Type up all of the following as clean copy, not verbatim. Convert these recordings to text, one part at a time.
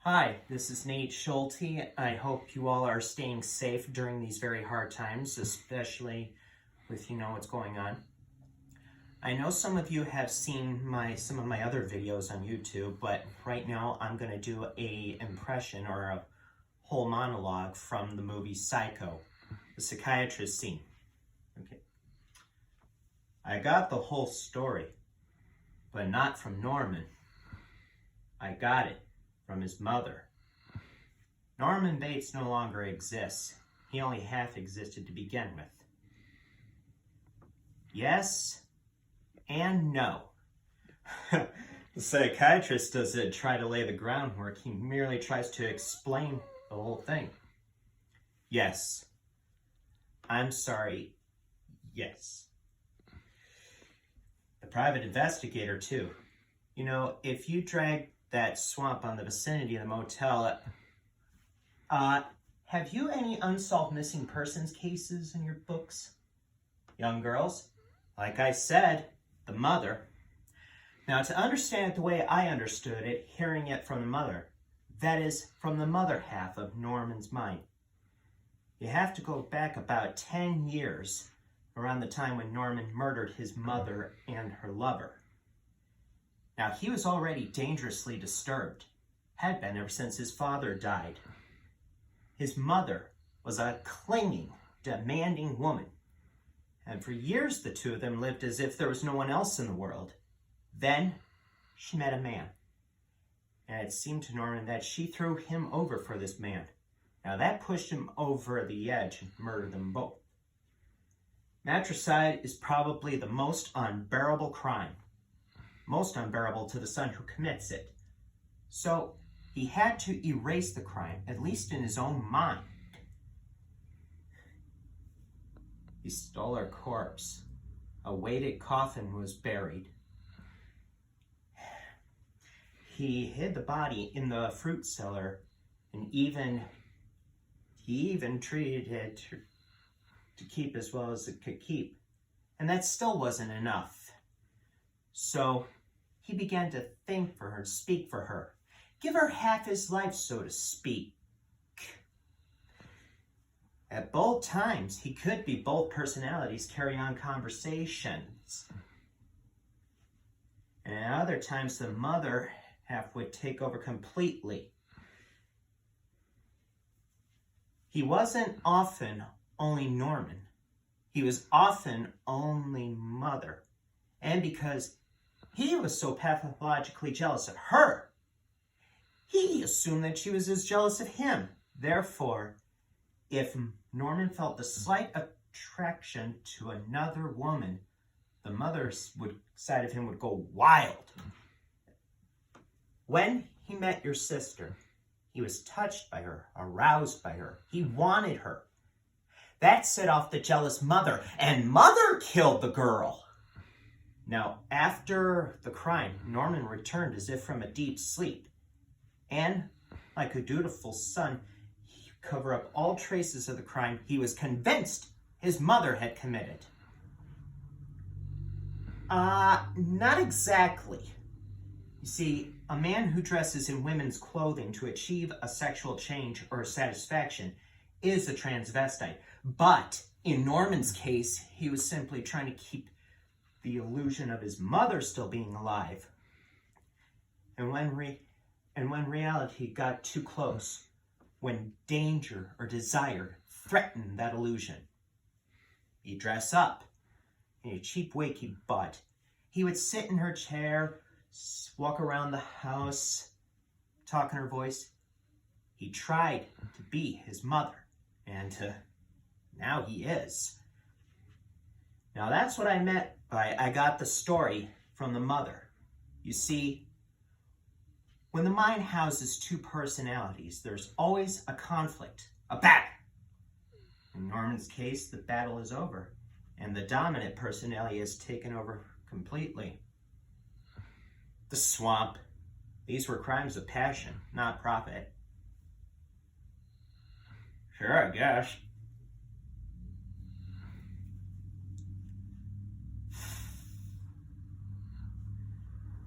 Hi, this is Nate Schulte. I hope you all are staying safe during these very hard times, especially with what's going on. I know some of you have seen some of my other videos on YouTube, but right now I'm going to do a impression or a whole monologue from the movie Psycho, the psychiatrist scene. Okay. I got the whole story, but not from Norman. I got it from his mother. Norman Bates no longer exists. He only half existed to begin with. Yes and no. The psychiatrist doesn't try to lay the groundwork. He merely tries to explain the whole thing. Yes. I'm sorry. Yes. The private investigator, too. You know, if you drag that swamp on the vicinity of the motel, have you any unsolved missing persons cases in your books? Young girls? Like I said, the mother. Now, to understand it the way I understood it, hearing it from the mother, that is, from the mother half of Norman's mind, you have to go back about 10 years, around the time when Norman murdered his mother and her lover. Now, he was already dangerously disturbed, had been ever since his father died. His mother was a clinging, demanding woman, and for years the two of them lived as if there was no one else in the world. Then she met a man, and it seemed to Norman that she threw him over for this man. Now that pushed him over the edge and murdered them both. Matricide is probably the most unbearable crime. Most unbearable to the son who commits it. So he had to erase the crime, at least in his own mind. He stole her corpse. A weighted coffin was buried. He hid the body in the fruit cellar, and he even treated it to keep as well as it could keep. And that still wasn't enough. So he began to think for her, speak for her, give her half his life, so to speak. At both times, he could be both personalities carrying on conversations. And at other times, the mother half would take over completely. He wasn't often only Norman. He was often only mother. And because he was so pathologically jealous of her, he assumed that she was as jealous of him. Therefore, if Norman felt the slight attraction to another woman, the mother's side of him would go wild. When he met your sister, he was touched by her, aroused by her. He wanted her. That set off the jealous mother, and mother killed the girl. Now, after the crime, Norman returned as if from a deep sleep. And, like a dutiful son, he covered up all traces of the crime he was convinced his mother had committed. Not exactly. You see, a man who dresses in women's clothing to achieve a sexual change or satisfaction is a transvestite. But in Norman's case, he was simply trying to keep the illusion of his mother still being alive. And when reality got too close, when danger or desire threatened that illusion, he'd dress up in a cheap wig he bought. He would sit in her chair, walk around the house, talk in her voice. He tried to be his mother, and now he is. Now that's what I meant by I got the story from the mother. You see, when the mind houses two personalities, there's always a conflict, a battle. In Norman's case, the battle is over, and the dominant personality is taken over completely. The swamp. These were crimes of passion, not profit. Sure, I guess.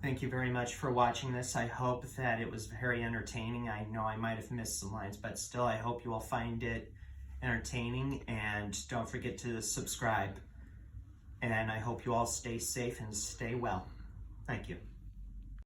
Thank you very much for watching this. I hope that it was very entertaining. I know I might have missed some lines, but still I hope you all find it entertaining, and don't forget to subscribe. And I hope you all stay safe and stay well. Thank you.